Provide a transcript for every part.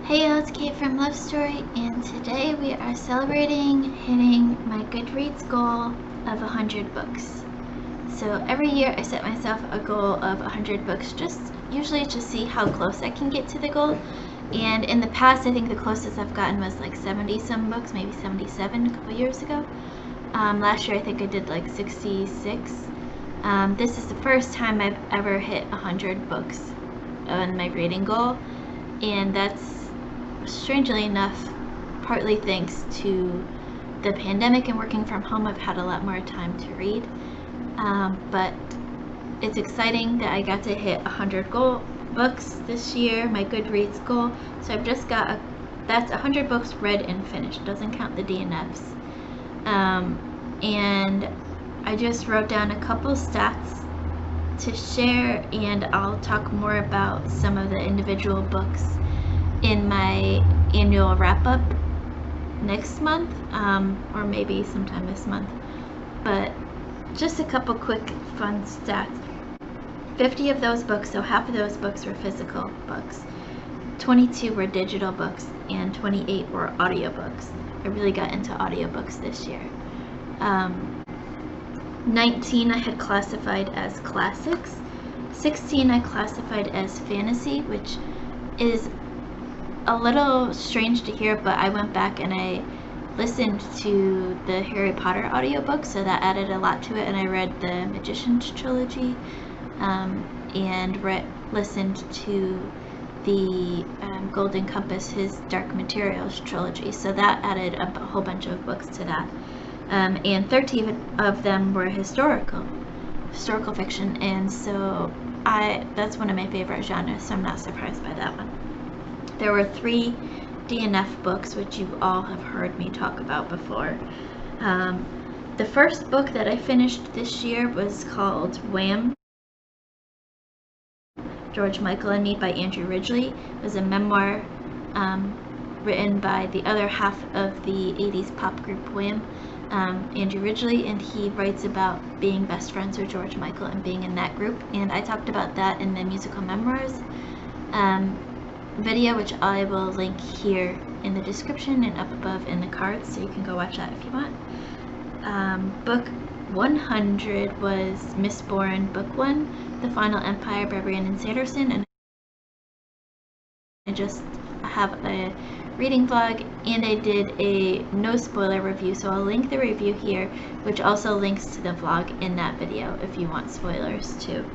Hey, it's Kate from LoveStory, and today we are celebrating hitting my Goodreads goal of 100 books. So every year I set myself a goal of 100 books, just usually to see how close I can get to the goal. And in the past, I think the closest I've gotten was like 70 some books, maybe 77 a couple years ago. Last year I think I did like 66. This is the first time I've ever hit 100 books on my reading goal, and that's strangely enough partly thanks to the pandemic and working from home. I've had a lot more time to read, but it's exciting that I got to hit 100 books this year, my Goodreads goal. So I've just got that's 100 books read and finished, doesn't count the DNFs. And I just wrote down a couple stats to share, and I'll talk more about some of the individual books in my annual wrap-up next month, or maybe sometime this month. But just a couple quick fun stats. 50 of those books, so half of those books were physical books, 22 were digital books, and 28 were audiobooks. I really got into audiobooks this year. 19 I had classified as classics, 16 I classified as fantasy, which is a little strange to hear, but I went back and I listened to the Harry Potter audiobook, so that added a lot to it, and I read the Magician's trilogy, and listened to the Golden Compass, his Dark Materials trilogy, so that added a whole bunch of books to that. And 13 of them were historical fiction, and so that's one of my favorite genres, so I'm not surprised by that one. There were 3 DNF books, which you all have heard me talk about before. The first book that I finished this year was called Wham! George, Michael, and Me by Andrew Ridgeley. It was a memoir written by the other half of the 80s pop group Wham!, Andrew Ridgeley, and he writes about being best friends with George Michael and being in that group, and I talked about that in the musical memoirs video, which I will link here in the description and up above in the cards, so you can go watch that if you want. Book 100 was Mistborn, Book 1, The Final Empire by Brandon Sanderson, and I just have a reading vlog, and I did a no spoiler review, so I'll link the review here, which also links to the vlog in that video if you want spoilers too.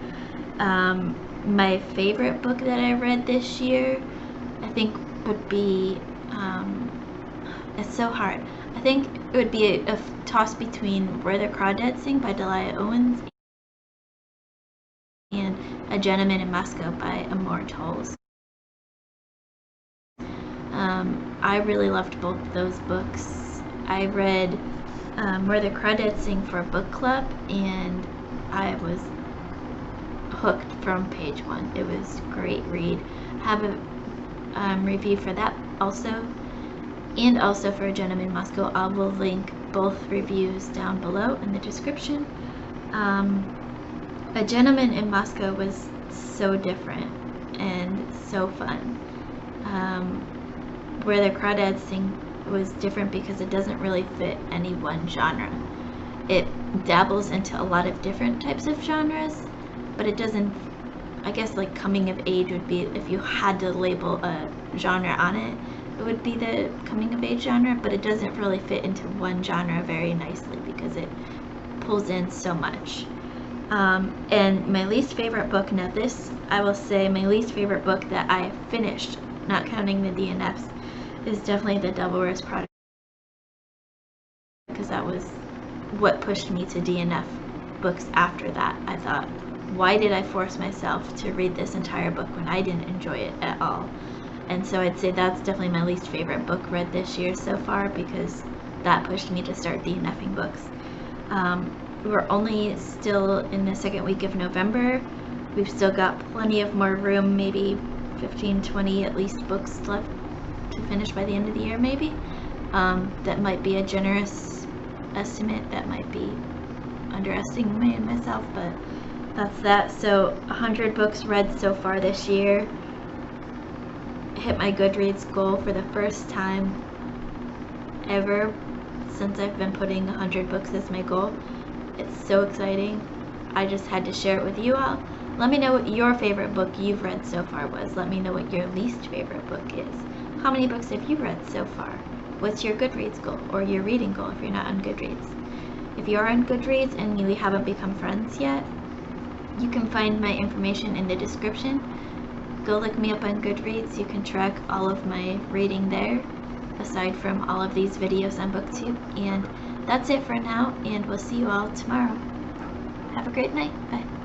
My favorite book that I read this year, I think would be, it's so hard. I think it would be a toss between Where the Crawdads Sing by Delia Owens and A Gentleman in Moscow by Amor Towles. I really loved both of those books. I read Where the Crawdads Sing for a book club, and I was hooked from page 1. It was a great read. I have a review for that also, and also for A Gentleman in Moscow. I will link both reviews down below in the description. A Gentleman in Moscow was so different and so fun. Where the Crawdads Sing was different because it doesn't really fit any one genre. It dabbles into a lot of different types of genres, but it doesn't, I guess like coming of age would be, if you had to label a genre on it, it would be the coming of age genre, but it doesn't really fit into one genre very nicely because it pulls in so much. And my least favorite book, now this, I will say my least favorite book that I finished, not counting the DNFs, is definitely The Devil Wears Prada, because that was what pushed me to DNF books after that. I thought, why did I force myself to read this entire book when I didn't enjoy it at all? And so I'd say that's definitely my least favorite book read this year so far, because that pushed me to start DNFing books. We're only still in the second week of November. We've still got plenty of more room, maybe 15, 20 at least books left to finish by the end of the year maybe. That might be a generous estimate, that might be underestimating myself, but that's that. So 100 books read so far this year. hit my Goodreads goal for the first time ever since I've been putting 100 books as my goal. It's so exciting. I just had to share it with you all. Let me know what your favorite book you've read so far was. Let me know what your least favorite book is. How many books have you read so far? What's your Goodreads goal or your reading goal if you're not on Goodreads? If you are on Goodreads and we haven't become friends yet, you can find my information in the description. Go look me up on Goodreads. You can track all of my reading there, aside from all of these videos on BookTube. And that's it for now, and we'll see you all tomorrow. Have a great night. Bye.